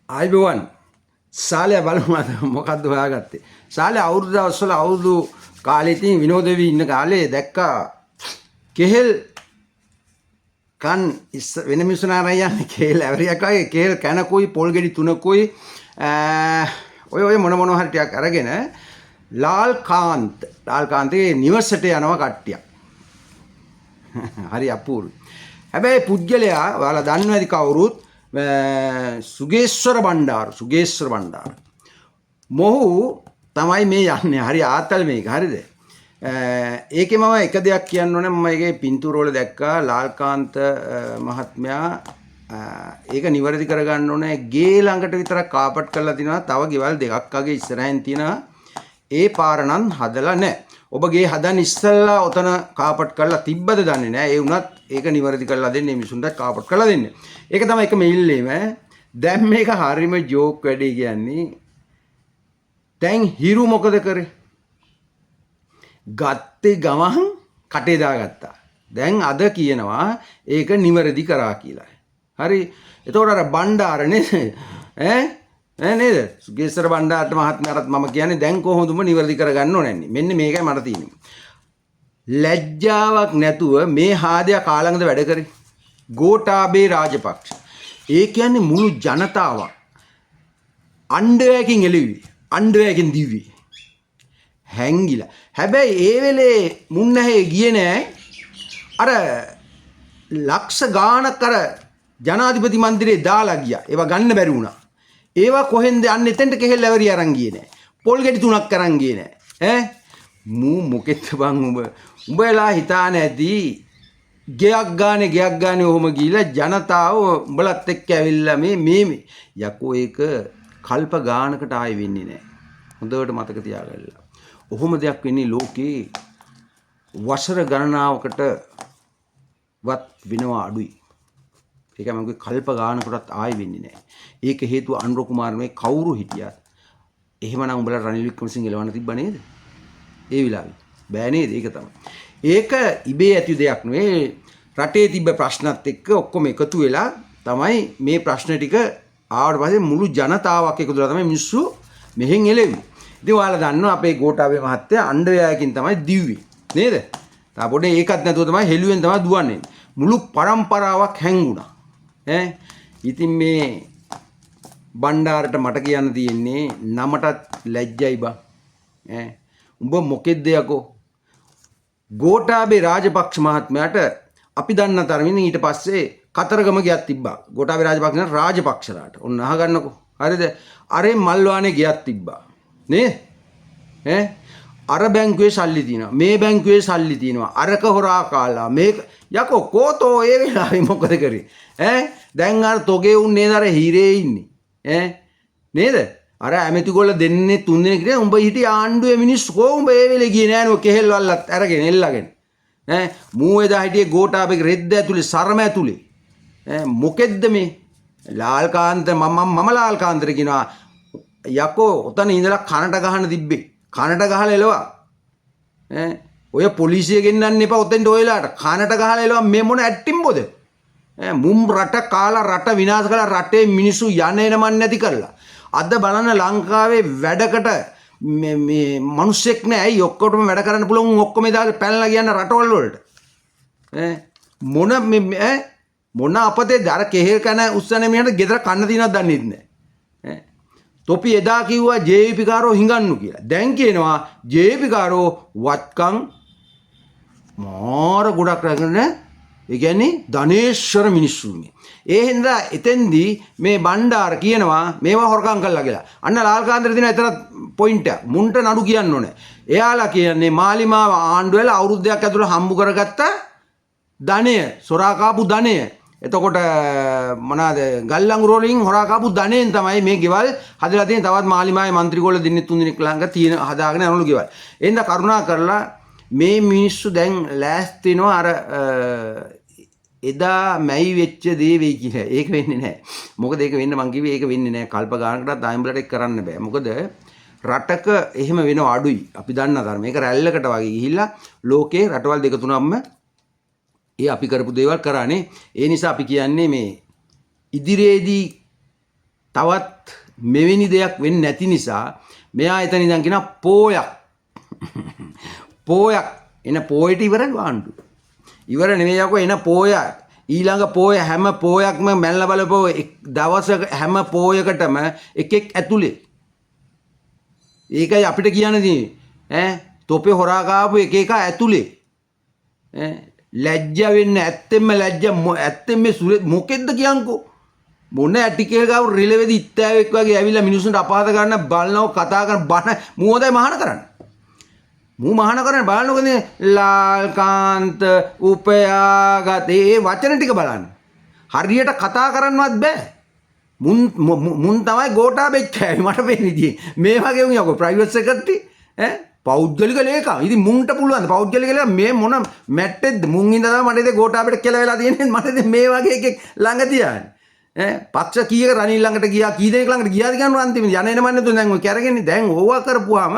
ආයිබෝවන් සාලය බලමු අද මොකද්ද හොයාගත්තේ. සාලය අවුරුදු දවස්වල අවුරුදු කාලේ තියෙන විනෝද වෙවි ඉන්න කාලේ දැක්කා කෙහෙල් කන් වෙන මිනිස්සුනාරයි යන්නේ කෙහෙල් ඇවරියක් වගේ කෙහෙල් කනකුයි පොල් ගෙඩි තුනකුයි ඔය මොන හරි ටිකක් අරගෙන ලාල්කාන්තේ නිවසට යනවා කට්ටියක්. හරි අපූර්වයි. හැබැයි පුද්ගලයා ඔයාලා දන්නව ඇති කවුරුත් සුගේශ්වර බණ්ඩාර මොහු තමයි මේ යන්නේ. හරි ආතල් මේක. හරිද? ඒකේ මම එක දෙයක් කියන්න ඕනේ. මම ඒකේ පින්තූර වල දැක්කා ලාල්කාන්ත මහත්මයා ඒක නිවැරදි කරගන්න ඕනේ. ගේ ළඟට විතරක් කාපට් කරලා තිනවා. තව ගෙවල් දෙකක් වගේ ඉස්සරහින් තියෙනවා. ඒ පාර නම් හදලා නැහැ. ඔබ ගේ හදන්න ඉස්සෙල්ලා ඔතන කාපට් කරලා තිබ්බද දන්නේ නැහැ. ඒ වුණත් ඒක නිවැරදි කරලා දෙන්නේ මිනිසුන්ට කාපට් කරලා දෙන්නේ. ඒක තමයි එක මෙයිල්ලේම. දැන් මේක හරිම ජෝක් වැඩේ කියන්නේ. දැන් හිරු මොකද කරේ? ගත්තේ ගමන් කටේ දාගත්තා. දැන් අද කියනවා ඒක නිවැරදි කරා කියලා. හරි. එතකොට අර බණ්ඩාර නේද? නේද? සුගේශ්වර බණ්ඩාරට මහත්මයාට මම කියන්නේ දැන් කොහොමදම නිවැරදි කරගන්න ඕනේ. මෙන්න මේකයි මට තියෙන්නේ. ලැජ්ජාවක් නැතුව මේ හාදයා කාලඟද වැඩ කරේ. ගෝඨාභය රාජපක්ෂ. ඒ කියන්නේ මුළු ජනතාවක් අණ්ඩවැකින් එළිවි. අණ්ඩවැකින් දිවි. හැංගිලා. හැබැයි ඒ වෙලේ මුන්නහේ ගියේ නෑ. අර ලක්ෂ ගාණක් අර ජනාධිපති මන්දිරේ දාලා ගියා. ඒවා ගන්න බැරි වුණා. ඒවා කොහෙන්ද යන්නේ? එතෙන්ට කෙහෙල් ඇවරිය අරන් ගියේ නෑ. පොල් ගෙඩි තුනක් අරන් ගියේ නෑ. මොකෙද බං උඹලා හිතා නැති ගයක් ගානේ ඔහොම ගිහිල්ලා ජනතාව උඹලත් එක්ක ඇවිල්ලා මේ යකෝ ඒක කල්ප ගානකට ආයෙ වෙන්නේ නැහැ. හොඳට මතක තියාගන්න. ඔහොම දෙයක් වෙන්නේ ලෝකේ වසර ගණනාවකට වත් වෙනවා අඩුයි. ඒක මම කල්ප ගානකටත් ආයෙ වෙන්නේ නැහැ. ඒක හේතුව අනුර කුමාර මේ කවුරු හිටියත් එහෙමනම් උඹලා රනිල් වික්‍රමසිංහ එලවන්න තිබ්බ නේද? ඒ විලාවේ බෑ නේද? ඒක තමයි. ඒක ඉබේ ඇති දෙයක් නෙවෙයි. රටේ තිබ්බ ප්‍රශ්නත් එක්ක ඔක්කොම එකතු වෙලා තමයි මේ ප්‍රශ්න ටික ආවට පස්සේ මුළු ජනතාවක් එකතුලා තමයි මිනිස්සු මෙහෙන් එළෙව්වේ. ඉතින් ඔයාලා දන්නවා අපේ ගෝඨාභය මහත්තයා අණ්ඩවැයකින් තමයි දිව්වේ. නේද? තා පොඩේ ඒකත් නැතුව තමයි හෙළුවෙන් තමයි දුවන්නේ. මුළු පරම්පරාවක් හැංගුණා. ඉතින් මේ බණ්ඩාරට මට කියන්න තියෙන්නේ නමටත් ලැජ්ජයි බං. උඹ මොකෙද්ද යකෝ? ගෝඨාභය රාජපක්ෂ මහත්මයාට අපි දන්න තරමින් ඊට පස්සේ කතරගම ගියක් තිබ්බා. ගෝඨාභය රාජපක්ෂ රාජපක්ෂලාට. ඔන්න අහගන්නකෝ. හරිද? අරේ මල්වානේ ගියක් තිබ්බා. නේ? අර බැංකුවේ සල්ලි තියෙනවා. මේ බැංකුවේ සල්ලි තියෙනවා. අරක හොරා කාලා මේක යකෝ කෝතෝ ඒ වෙලාවේ මොකද කරේ? දැන් අර තොගේ උන් නේද අර හීරේ ඉන්නේ. නේද? අර ඇමතිගොල්ල දෙන්නේ තුන් දෙනෙක් ඉතින් උඹ හිටිය ආණ්ඩුවේ මිනිස්සු කො උඹ ඒ වෙලේ ගියේ නෑ නෝ කෙහෙල් වල්ලත් අරගෙන එල්ලගෙන. මූ එදා හිටියේ ගෝඨාභය රෙද්ද ඇතුලේ සරම ඇතුලේ. මොකෙද්ද මේ? ලාල්කාන්ත මම ලාල්කාන්තට කියනවා යකෝ ඔතන ඉඳලා කනට ගහන්න තිබ්බේ. කනට ගහලා එලවා. ඔය පොලිසිය ගෙන්නන්න එපා ඔතෙන්ට ඔයලාට. කනට ගහලා එලවා මේ මොන ඇට්ටිම්බොද? මුම් රට කාලා රට විනාශ කරලා රටේ මිනිස්සු යන එන මන් නැති කරලා. අද බලන්න ලංකාවේ වැඩකට මේ මිනිස්සෙක් නෑ. ඇයි ඔක්කොටම වැඩ කරන්න පුළුවන් ඔක්කොම එදා පැනලා ගියන රටවල් වලට. මොන අපතේ අර කෙහෙල් කන උස්සන මිනිහට ගෙදර කන්න තියනවද දන්නේ නැහැ. තොපි එදා කිව්වා ජේ.වී.පී කාරෝ හිඟන්නු කියලා. දැන් කියනවා ජේ.වී.පී කාරෝ වත්කම් මාර ගොඩක් රැගෙන ඒ කියන්නේ ධනේශ්වර මිනිස්සු මේ. ඒ හින්දා එතෙන්දී මේ බණ්ඩාර කියනවා මේවා හොරකම් කළා කියලා. අන්න ලාල්කාන්තේ දින එතන පොයින්ට් එක. මුන්ට නඩු කියන්න ඕනේ. එයාලා කියන්නේ මාලිමාව ආණ්ඩුව වෙලා අවුරුද්දක් ඇතුළත හම්බු කරගත්ත ධනය, සොරා කාපු ධනය. එතකොට මොනවාද ගල්ලංගු රෝලින් හොරා කාපු ධනෙන් තමයි මේ ගෙවල් හදලා තියෙන. තවත් මාලිමාවේ മന്ത്രിගොල්ලෝ දෙන්නේ තුන් දෙනෙක් ළඟ තියෙන හදාගෙන යනවලු ගෙවල්. එහෙනම් කරුණා කරලා මේ මිනිස්සු දැන් ලෑස්ති වෙනවා අර එදා මැයි වෙච්ච දේ වෙයි කියලා. ඒක වෙන්නේ නැහැ. මොකද ඒක වෙන්න මං කිව්වේ ඒක වෙන්නේ නැහැ. කල්ප ගානකටත් ආයම්බලට ඒක කරන්න බෑ. මොකද රටක එහෙම වෙනව අඩුයි. අපි දන්නා තරම. මේක රැල්ලකට වගේ ගිහිල්ලා ලෝකේ රටවල් දෙක තුනක්ම ඒ අපි කරපු දේවල් කරානේ. ඒ නිසා අපි කියන්නේ මේ ඉදිරියේදී තවත් මෙවැනි දෙයක් වෙන්නේ නැති නිසා මෙයා එතන ඉඳන් කියන පෝයක් පෝයක් එන පෝයට ඉවරයි ආණ්ඩුව. ඉවර නෙමෙයි යකෝ එන පෝය ඊළඟ පෝය හැම පෝයක්ම මැල්ල බලපුව දවසක හැම පෝයකටම එකෙක් ඇතුලේ. ඒකයි අපිට කියන්න තියෙන්නේ තොපේ හොරා කාපු එක එක ඇතුලේ. ලැජ්ජ වෙන්න ඇත්තෙන්ම ලැජ්ජ ඇත්තෙන් මේ මොකෙද්ද කියන්කෝ මොන ඇටිකේ ගාව රිලෙවෙදි ඉත්තෑවෙක් වගේ ඇවිල්ලා මිනිස්සුන්ට අපහාස කරන්න බලනව කතා කරන බන මූවදයි මහාන කරන්න. මූ මහාන කරන්න බලනකොනේ ලාල්කාන්ත උපයාගත ඒ වචන ටික බලන්න. හරියට කතා කරන්නවත් බෑ. මුන් තමයි ගෝඨාභය මට පේන්නේ මේ වගේ උන් යකෝ ප්‍රයිවට් සෙක්‍රටරි පෞද්ගලික ලේකම්. ඉතින් මුන්ට පුළුවන් පෞද්ගලික ලේකම් මේ මොන මැට්ටෙද්ද මුන් ඉඳලා තමයි මට ඉතින් ගෝඨාභයට කියලා වෙලා තියෙන්නේ මට ඉතින් මේ වගේ එකෙක් ළඟ තියාන්නේ. පක්ෂ කීයක රනිල් ළඟට ගියා කී දෙනෙක් ළඟට ගියාද කියනවා අන්තිමේ යන එන මන්නේ දැන් ඔය කැරගෙන්නේ දැන් ඕවා කරපුවාම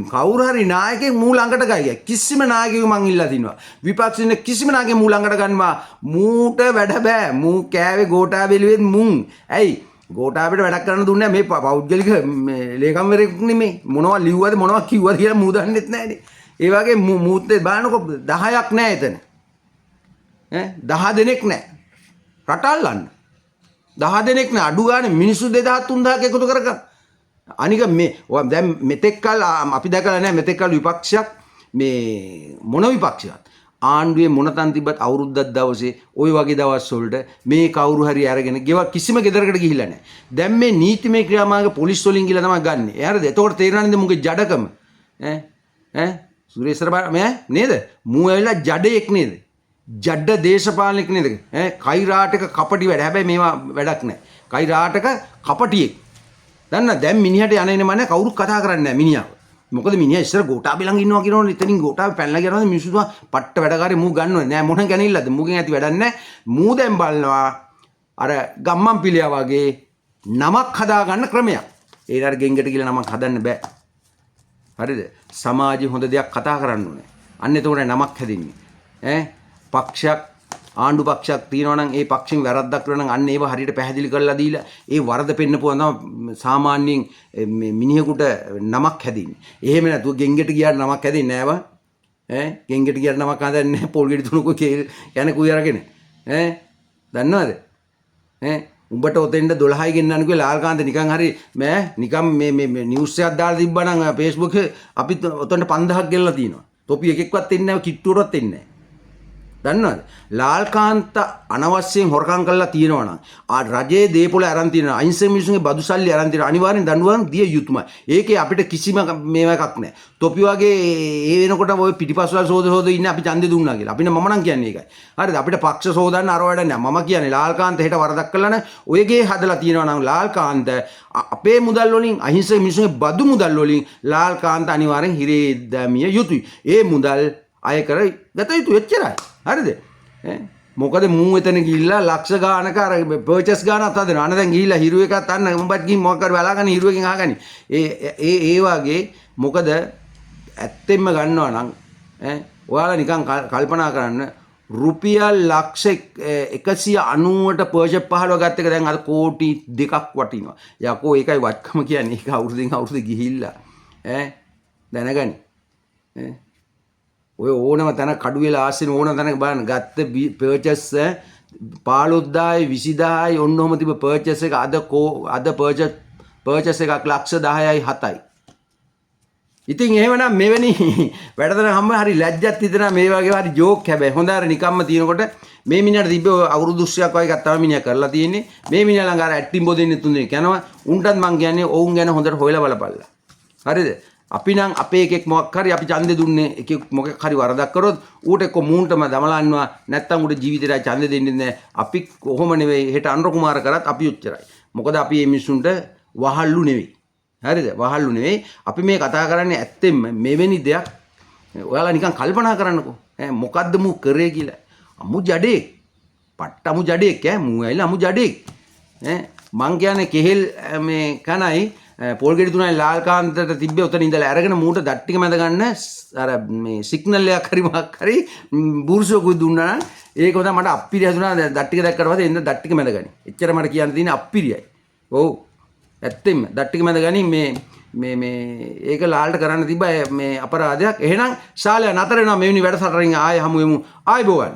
කවුරු හරි නායකයෙක් මූ ළඟට ගියා කිසිම නායකයෙකු මං ඉල්ලා තිනවා විපක්ෂින කිසිම නායකයෙක් මූ ළඟට ගන්නවා මූට වැඩ බෑ මූ කෑවේ ගෝඨාභය මුන් ඇයි ගෝඨාභයට වැඩක් කරන්න දුන්නේ මේ පෞද්ගලික ලේකම්වරයෙක් නෙමෙයි මොනවා ලිව්වද මොනවා කිව්වද කියලා මූ දන්නෙත් නැහැනේ ඒ වගේ මූත් බලනකො 10ක් නැහැ එතන 10 දෙනෙක් නැහැ රට අල්ලන්න 10 දෙනෙක් නෑ අඩු ගානේ මිනිස්සු 2000 3000ක් එකතු කරගන්න. අනික මේ දැන් මෙතෙක් කල් අපි දැකලා නෑ මෙතෙක් කල් විපක්ෂයක් මේ මොන විපක්ෂයක් ආණ්ඩුවේ මොනතන් තිබ්බත් අවුරුද්දක් දවසේ ওই වගේ දවස් වලට මේ කවුරු හරි අරගෙන ගෙව කිසිම ගෙදරකට ගිහිල්ලා නෑ. දැන් මේ නීතිමය ක්‍රියාමාර්ග පොලිස් වලින් ගිහලා තමයි ගන්නෙ. එයාරද? එතකොට තේරෙනවද මුගේ ජඩකම? සුරේෂ්තර මේ නේද? මූ ඇවිල්ලා ජඩේක් නේද? ජඩ දේශපාලනික නේද කයිරාටක කපටි වැඩ හැබැයි මේවා වැඩක් නැහැ කයිරාටක කපටියෙක් දන්න දැන් මිනිහට යන එන මන්නේ කවුරුත් කතා කරන්නේ නැහැ මිනිහා මොකද මිනිහා ඉස්සර ගෝඨාභය ළඟ ඉන්නවා කියනවනේ එතනින් ගෝඨාභය පැනලා ගියනවා මිනිස්සු තුමා පට්ට වැඩකාරී මූ ගන්නව නෑ මොන ගැනිල්ලද මූගෙන් ඇති වැඩක් නැහැ මූ දැන් බලනවා අර ගම්මන් පිළියා වගේ නමක් හදා ගන්න ක්‍රමයක් ඒ අර ගෙන්ගට කියලා නමක් හදන්න බෑ හරිද සමාජයේ හොඳ දෙයක් කතා කරන්න ඕනේ අන්න එතකොට නමක් හැදින්නේ පක්ෂයක් ආණ්ඩු පක්ෂයක් තියෙනවා නම් ඒ පක්ෂෙන් වැරද්දක් කරනවා නම් අන්න ඒව හරියට පැහැදිලි කරලා දීලා ඒ වරද පෙන්නපුවා තමයි සාමාන්‍යයෙන් මේ මිනිහෙකුට නමක් හැදින්නේ. එහෙම නැතුව ගෙන්ගෙට ගියාට නමක් හැදෙන්නේ නෑව. ගෙන්ගෙට ගියාට නමක් හදන්නේ නැහැ. පොල් ගෙඩි තුනක යන කුයි අරගෙන. දන්නවද? උඹට ඔතෙන්ද 12යි ගෙන්නන්න කිව්වා ලාල්කාන්ත නිකන් හරි නිකන් මේ නිවුස් එකක් දාලා තිබ්බනම් Facebook අපි ඔතෙන්ට 5000ක් ගෙල්ලලා තියෙනවා. තොපි එකෙක්වත් එන්නේ නැහැ කිට්ටුවරවත් එන්නේ නැහැ. දන්නවද ලාල්කාන්ත අනවශ්‍යයෙන් හොරකම් කරලා තියෙනවා නම් රජයේ දේපොළ අරන් තියෙනවා අහිංසක මිනිස්සුන්ගේ බදු සල්ලි අරන් තියෙනවා අනිවාර්යෙන් දඬුවම් දිය යුතුමයි ඒකේ අපිට කිසිම මේවා එකක් නැහැ තොපි වගේ ඒ වෙනකොට ඔය පිටිපස්සවල සෝද ඉන්නේ අපි ඡන්දේ දුන්නා කියලා අපිට මම නම් කියන්නේ ඒකයි හරිද අපිට පක්ෂ සෝදන්න අර වැඩ නැහැ මම කියන්නේ ලාල්කාන්ත හෙට වරදක් කළා නම් ඔයගේ හදලා තියෙනවා නම් ලාල්කාන්ත අපේ මුදල් වලින් අහිංසක මිනිස්සුන්ගේ බදු මුදල් වලින් ලාල්කාන්ත අනිවාර්යෙන් හිරේ දැමිය යුතුයි ඒ මුදල් අය කර ගත යුතු එච්චරයි හරිද මොකද මූ එතන ගිහිල්ලා ලක්ෂ ගානක අර පර්චේස් ගානක් හදනවා අන්න දැන් ගිහිල්ලා හිරු එකක් අන්න උඹත් ගිහින් මොකක් කර බලාගන්න හිරු එකෙන් අහගනි ඒ වගේ මොකද ඇත්තෙන්ම ගන්නවා නම් ඔයාලා නිකන් කල්පනා කරන්න රුපියල් ලක්ෂ 190ට පර්චේස් 15 ගත්ත එක දැන් අර කෝටි 2ක් වටිනවා යකෝ ඒකයි වත්කම කියන්නේ ඒක අවුරුද්දෙන් අවුරුද්ද ගිහිල්ලා දැනගනි ඔය ඕනම තැන කඩුවෙලා ආසින ඕන තැනක බලන්න ගත්ත පර්චේස් 15000යි 20000යි ඔන්න ඔහම තිබ්බ පර්චේස් එක අද පර්චේස් එකක් ලක්ෂ 10යි 7යි. ඉතින් එහෙමනම් මෙවැනි වැඩතන හැම හරි ලැජ්ජත් හිතෙනවා මේ වගේ හරි ජෝක් හැබැයි හොඳ අර නිකම්ම තියෙනකොට මේ මිනිහට තිබ්බ අවුරුදු 20ක් වගේ එකක් තමයි මිනිහා කරලා තියෙන්නේ. මේ මිනිහා ළඟ අර ඇක්ටිං බොදින්නේ තුන් දෙනෙක් යනවා. උන්ටත් මං කියන්නේ ඔවුන් ගැන හොඳට හොයලා බලපල්ලා. හරිද? අපි නම් අපේ එකෙක් මොකක් හරි අපි ඡන්දේ දුන්නේ එකෙක් මොකක් හරි වරදක් කරොත් ඌට එක්ක මූන්ටම දමලන්නවා නැත්තම් ඌට ජීවිතේට ඡන්දේ දෙන්නේ නැහැ අපි කොහොම නෙවෙයි හෙට අනුර කුමාර කරත් අපි උච්චරයි මොකද අපි මේ මිනිසුන්ට වහල්ලු නෙවෙයි හරිද වහල්ලු නෙවෙයි අපි මේ කතා කරන්නේ ඇත්තෙන්ම මෙවැනි දෙයක් ඔයාලා නිකන් කල්පනා කරන්නකෝ මොකද්ද මූ කරේ කියලා අමු ජඩේක් පට්ට අමු ජඩේක් මූ ඇවිල්ලා අමු ජඩේක් මං කියන්නේ කෙහෙල් මේ කනයි පොල් ගෙඩි තුනයි ලාල්කාන්තට තිබ්බේ උතන ඉඳලා අරගෙන මූට දත් ටික මැද ගන්න අර මේ සිග්නල් එකක් හරි මොකක් හරි බුර්සෝකුයි දුන්නා නම් ඒක උදා මට අප්පිරිය හදුනා දත් ටික දැක්කට පස්සේ එන්න දත් ටික මැද ගනි. එච්චර මට කියන්න තියෙන්නේ අප්පිරියයි. ඔව් ඇත්තෙම දට්ටික මැද ගනින් මේ ඒක ලාල්ට කරන්න තිබ්බ මේ අපරාධයක්. එහෙනම් ශාලය නතර වෙනවා මෙවැනි වැඩසටහනින් ආයෙ හමු වෙමු. ආයෙ බෝවන්.